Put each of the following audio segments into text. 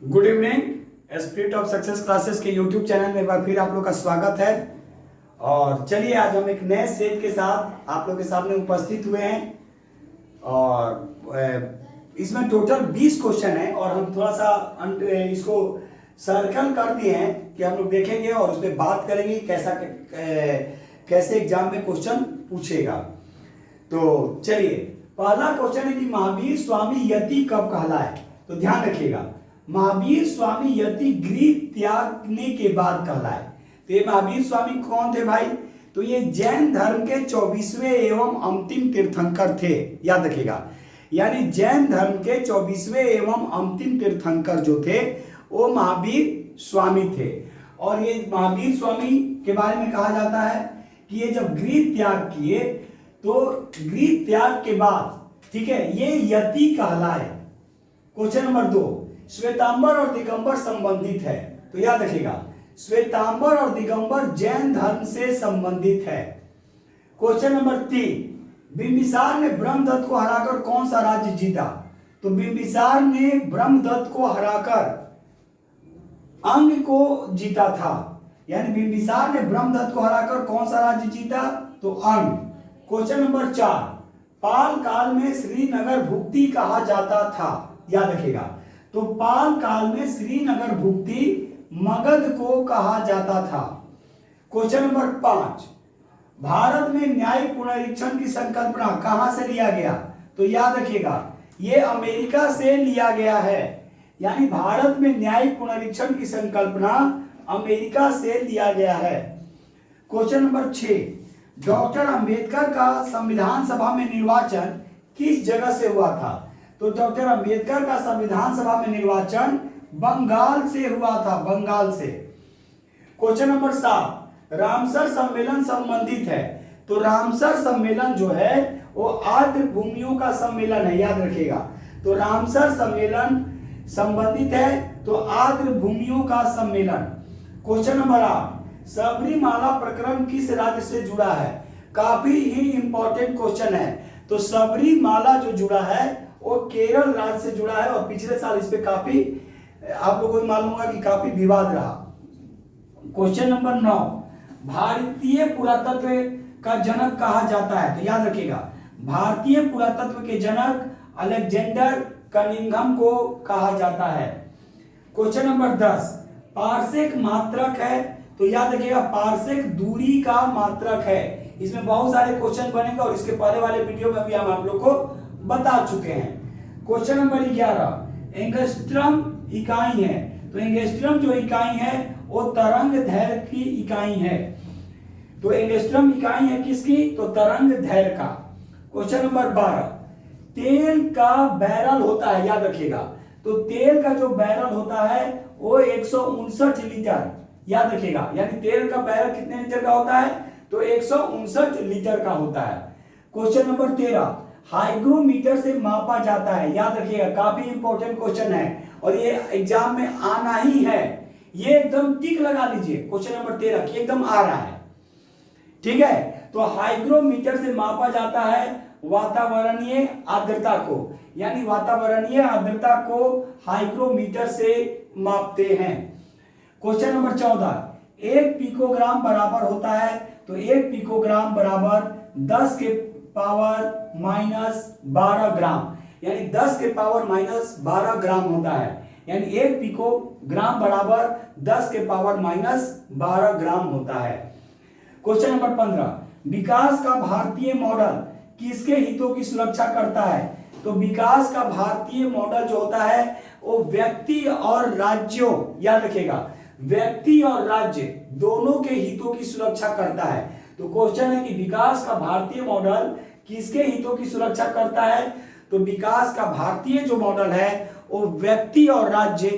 Good evening. Spirit of success classes के YouTube channel में एक बार फिर आप लोग का स्वागत है। और चलिए आज हम एक नए सेट के साथ आप लोग के सामने उपस्थित हुए हैं और इसमें टोटल 20 क्वेश्चन है और हम थोड़ा सा इसको सर्कल कर दिए हैं कि हम लोग देखेंगे और उस पर बात करेंगे कैसे एग्जाम में क्वेश्चन पूछेगा। तो चलिए पहला क्वेश्चन है कि महावीर स्वामी यति कब कहलाए। तो ध्यान रखिएगा, महावीर स्वामी यति गृह त्यागने के बाद कहलाए। तो ये महावीर स्वामी कौन थे भाई? तो ये जैन धर्म के 24वें एवं अंतिम तीर्थंकर थे। याद रखिएगा, यानी जैन धर्म के 24वें एवं अंतिम तीर्थंकर जो थे वो महावीर स्वामी थे। और ये महावीर स्वामी के बारे में कहा जाता है कि ये जब गृह त्याग किए तो गृह त्याग के बाद, ठीक है, ये यति कहलाए। क्वेश्चन नंबर 2, श्वेतांबर और दिगंबर संबंधित है। तो याद रखिएगा, श्वेतांबर और दिगंबर जैन धर्म से संबंधित है। क्वेश्चन नंबर 3, बिंबिसार ने ब्रह्मदत्त को हराकर कौन सा राज्य जीता? तो बिंबिसार ने ब्रह्मदत्त को हराकर अंग को जीता था। यानी बिंबिसार ने ब्रह्मदत्त को हराकर कौन सा राज्य जीता? तो अंग। क्वेश्चन नंबर 4, पाल काल में श्रीनगर भुक्ति कहा जाता था। याद रखिएगा, तो पाल काल में श्रीनगर भुक्ति मगध को कहा जाता था। क्वेश्चन नंबर 5, भारत में न्यायिक पुनरीक्षण की संकल्पना कहां से लिया गया? तो याद रखिएगा, ये अमेरिका से लिया गया है। यानी भारत में न्यायिक पुनरीक्षण की संकल्पना अमेरिका से लिया गया है। क्वेश्चन नंबर 6, डॉक्टर अंबेडकर का संविधान सभा में निर्वाचन किस जगह से हुआ था? तो डॉक्टर अंबेडकर का संविधान सभा में निर्वाचन बंगाल से हुआ था, बंगाल से। क्वेश्चन नंबर 7, रामसर सम्मेलन संबंधित है। तो रामसर सम्मेलन जो है वो आर्द्र भूमियों का सम्मेलन है। याद रखिएगा, तो रामसर सम्मेलन संबंधित है तो आर्द्र भूमियों का सम्मेलन। क्वेश्चन नंबर 8, सबरीमाला प्रकरण किस राज्य से जुड़ा है? काफी ही इंपॉर्टेंट क्वेश्चन है। तो सबरीमाला जो जुड़ा है वो केरल राज्य से जुड़ा है और पिछले साल इस पे काफी आप लोगों को मालूम होगा कि काफी विवाद रहा। क्वेश्चन नंबर 9, भारतीय पुरातत्व का जनक कहा जाता है। तो याद रखिएगा, भारतीय पुरातत्व के जनक अलेक्जेंडर कनिंघम को कहा जाता है। क्वेश्चन नंबर 10, पारसेक मात्रक है। तो याद रखिएगा, पारसेक दूरी का मात्रक है। इसमें बहुत सारे क्वेश्चन बनेंगे और इसके पहले वाले वीडियो में भी हम आप लोग को बता चुके हैं। क्वेश्चन नंबर 11, एंगस्ट्रम इकाई है। तो एंगस्ट्रम जो इकाई है वो तरंग दैर्घ्य की इकाई है। तो एंगस्ट्रम इकाई है किसकी? तो तरंग दैर्घ्य का। क्वेश्चन नंबर 12, तेल का बैरल होता है। याद रखिएगा, तो तेल का जो बैरल होता है वो 159 लीटर। याद रखिएगा, यानी तेल का बैरल कितने लीटर का होता है? तो 159 लीटर का होता है। क्वेश्चन नंबर 13, हाइग्रोमीटर से मापा जाता है। याद रखिएगा, काफी इंपॉर्टेंट क्वेश्चन है और ये एग्जाम में आना ही है। ये एकदम टिक लगा लीजिए, क्वेश्चन नंबर 13 की एकदम आ रहा है, ठीक है। तो हाइग्रोमीटर से मापा जाता है वातावरणीय आर्द्रता को, यानी वातावरणीय आर्द्रता को हाइग्रोमीटर से मापते हैं। क्वेश्चन नंबर 14, 1 पिकोग्राम बराबर होता है। तो 1 पिकोग्राम बराबर 10 के पावर -12 ग्राम, यानी 10 के पावर -12 ग्राम होता है। यानी 1 पिकोग्राम बराबर 10 के पावर -12 ग्राम होता है। क्वेश्चन नंबर 15, विकास का भारतीय मॉडल किसके हितों की सुरक्षा करता है? तो विकास का भारतीय मॉडल जो होता है वो व्यक्ति और राज्यों, याद रखिएगा, व्यक्ति और राज्य दोनों के हितों की सुरक्षा करता है। तो क्वेश्चन है कि विकास का भारतीय मॉडल किसके हितों की सुरक्षा करता है? तो विकास का भारतीय जो मॉडल है वो व्यक्ति और राज्य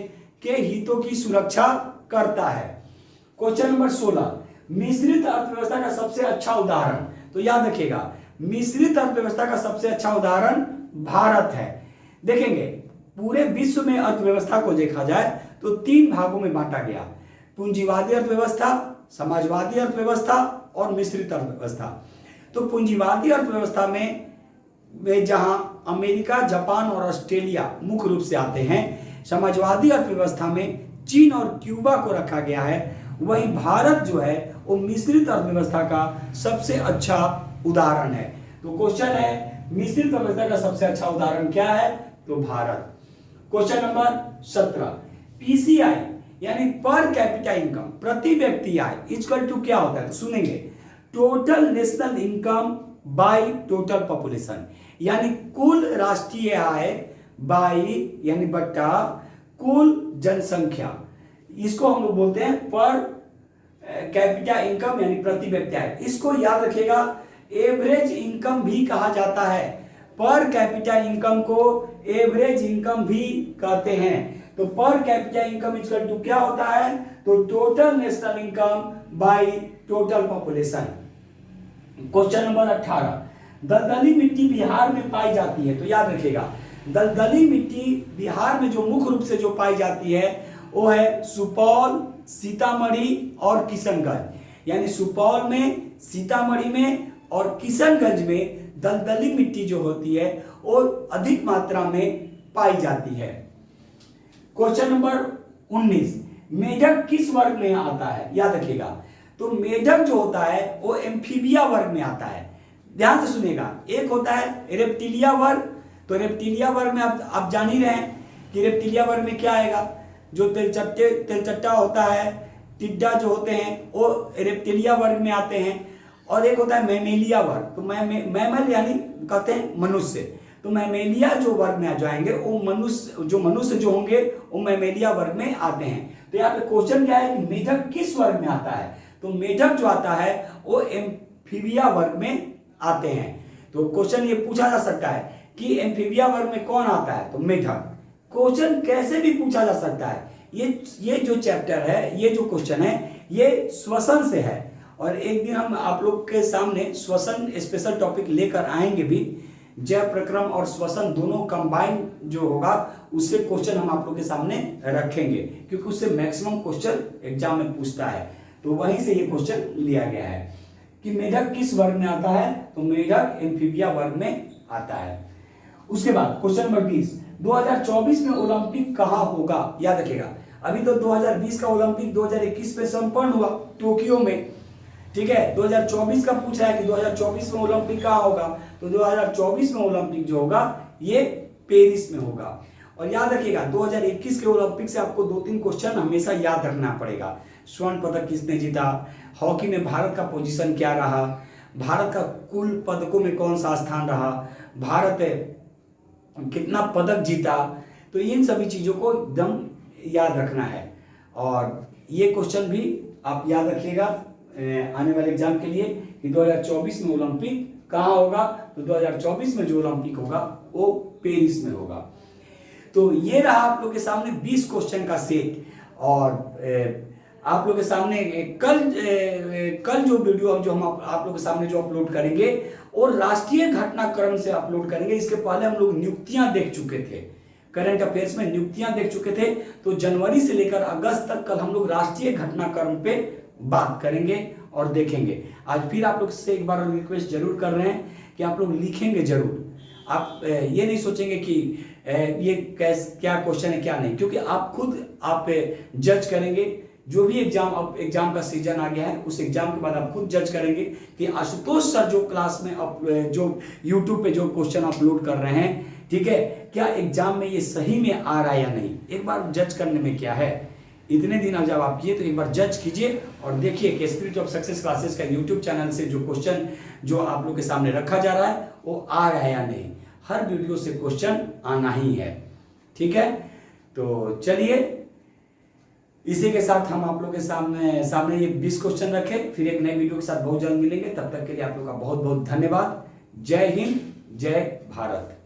के हितों की सुरक्षा करता है। क्वेश्चन नंबर 16, मिश्रित अर्थव्यवस्था का सबसे अच्छा उदाहरण। तो याद रखिएगा, मिश्रित अर्थव्यवस्था का सबसे अच्छा उदाहरण भारत है। देखेंगे पूरे विश्व में अर्थव्यवस्था को देखा जाए तो 3 भागों में बांटा गया, पूंजीवादी अर्थव्यवस्था, समाजवादी अर्थव्यवस्था और मिश्रित अर्थव्यवस्था। तो पूंजीवादी अर्थव्यवस्था में जहां अमेरिका, जापान और ऑस्ट्रेलिया मुख्य रूप से आते हैं, समाजवादी अर्थव्यवस्था में चीन और क्यूबा को रखा गया है, वहीं भारत जो है वो मिश्रित अर्थव्यवस्था का सबसे अच्छा उदाहरण है। तो क्वेश्चन है मिश्रित अर्थव्यवस्था का सबसे अच्छा उदाहरण क्या है, तो भारत। क्वेश्चन नंबर 17, पीसीआई यानी पर कैपिटा इनकम, प्रति व्यक्ति आय इक्वल टू क्या होता है, तो सुनेंगे total national income by total population, यानी कुल राष्ट्रीय आय बाई यानी बट्टा कुल जनसंख्या, इसको हम लोग बोलते हैं पर कैपिटा इनकम यानी प्रति व्यक्ति आय। इसको याद रखिएगा, एवरेज इनकम भी कहा जाता है, पर कैपिटा इनकम को एवरेज इनकम भी कहते हैं। तो per capita income equal to क्या होता है, तो total national income by total population. Question number 18, दलदली मिट्टी बिहार में पाई जाती है, तो याद रखिएगा दलदली मिट्टी बिहार में जो मुख्य रूप से जो पाई जाती है वो है सुपौल, सीतामढ़ी और किशनगंज, यानी सुपौल में, सीतामढ़ी में और किशनगंज में दलदली मिट्टी जो होती है वो अधिक मात्रा में पाई जाती है। क्वेश्चन नंबर 19, मेढक किस वर्ग में आता है, याद रखिएगा तो मेढक जो होता है वो एम्फीबिया वर्ग में आता है। ध्यान से सुनिएगा, एक होता है रेप्टिलिया वर्ग, तो रेप्टिलिया वर्ग में आप जान ही रहे हैं कि रेप्टिलिया वर्ग में क्या आएगा, जो तेलचट्टा होता है, टिड्डा जो होते हैं वो रेप्टिलिया वर्ग में आते हैं। और एक होता है मैमेलिया वर्ग, तो मैमल यानी कहते हैं मनुष्य, तो मैमेलिया जो वर्ग में आ जाएंगे वो मनुष्य जो होंगे वो मैमेलिया वर्ग में आते हैं। तो यहाँ पे क्वेश्चन क्या है कि मेढक किस वर्ग में आता है, तो मेढक जो आता है वो एम्फीबिया वर्ग में आते हैं। तो क्वेश्चन ये पूछा जा सकता है कि एम्फीबिया वर्ग में कौन आता है, तो मेढक। क्वेश्चन कैसे भी पूछा जा सकता है, ये जो चैप्टर है, ये जो क्वेश्चन है ये श्वसन से है, और एक दिन हम आप लोग के सामने श्वसन स्पेशल टॉपिक लेकर आएंगे भी, जय प्रक्रम और श्वसन दोनों कंबाइन जो होगा उससे क्वेश्चन हम आप लोग के सामने रखेंगे, क्योंकि उससे मैक्सिमम क्वेश्चन एग्जाम में पूछता है। तो वहीं से ये क्वेश्चन लिया गया है कि मेढक किस वर्ग में आता है, तो मेढक एम्फीबिया वर्ग में आता है। उसके बाद क्वेश्चन नंबर 20, 2024 में ओलंपिक कहाँ होगा, याद रखिएगा अभी तो 2020 का ओलंपिक 2021 में संपन्न हुआ टोक्यो में, ठीक है। 2024 का पूछा है कि 2024 में ओलंपिक कहाँ होगा, तो 2024 में ओलंपिक जो होगा ये पेरिस में होगा। और याद रखिएगा 2021 के ओलंपिक से आपको 2-3 क्वेश्चन हमेशा याद रखना पड़ेगा। स्वर्ण पदक किसने जीता, हॉकी में भारत का पोजीशन क्या रहा, भारत का कुल पदकों में कौन सा स्थान रहा, भारत कितना पदक जीता, तो इन सभी चीजों को एकदम याद रखना है। और ये क्वेश्चन भी आप याद रखिएगा आने वाले एग्जाम के लिए कि 2024 में ओलंपिक कहाँ होगा, तो 2024 में जो ओलंपिक होगा वो पेरिस में होगा। तो ये रहा आप लोग के सामने 20 क्वेश्चन का सेट। और आप लोग के सामने कल जो वीडियो जो हम आप लोग के सामने जो अपलोड करेंगे और राष्ट्रीय घटनाक्रम से अपलोड करेंगे। इसके पहले हम लोग नियुक्तियां देख चुके थे, करंट अफेयर्स में नियुक्तियां देख चुके थे, तो जनवरी से लेकर अगस्त तक कल हम लोग राष्ट्रीय घटनाक्रम पे बात करेंगे और देखेंगे। आज फिर आप लोग से एक बार रिक्वेस्ट जरूर कर रहे हैं कि आप लोग लिखेंगे जरूर। आप ये नहीं सोचेंगे कि ये क्या क्वेश्चन है क्या नहीं, क्योंकि आप खुद आप जज करेंगे। जो भी एग्जाम का सीजन आ गया है उस एग्जाम के बाद आप खुद जज करेंगे कि आशुतोष सर जो क्लास में जो यूट्यूब पे जो क्वेश्चन अपलोड कर रहे हैं, ठीक है, क्या एग्जाम में ये सही में आ रहा है या नहीं। एक बार जज करने में क्या है, इतने दिन जब आप किए तो एक बार जज कीजिए और देखिए कि स्पिरिट ऑफ सक्सेस क्लासेस का यूट्यूब चैनल से जो क्वेश्चन जो आप लोग के सामने रखा जा रहा है वो आ रहा है या नहीं। हर वीडियो से क्वेश्चन आना ही है, ठीक है। तो चलिए इसी के साथ हम आप लोग के सामने ये 20 क्वेश्चन रखें। फिर एक नए वीडियो के साथ बहुत जल्द मिलेंगे। तब तक के लिए आप लोग का बहुत बहुत धन्यवाद। जय हिंद, जय भारत।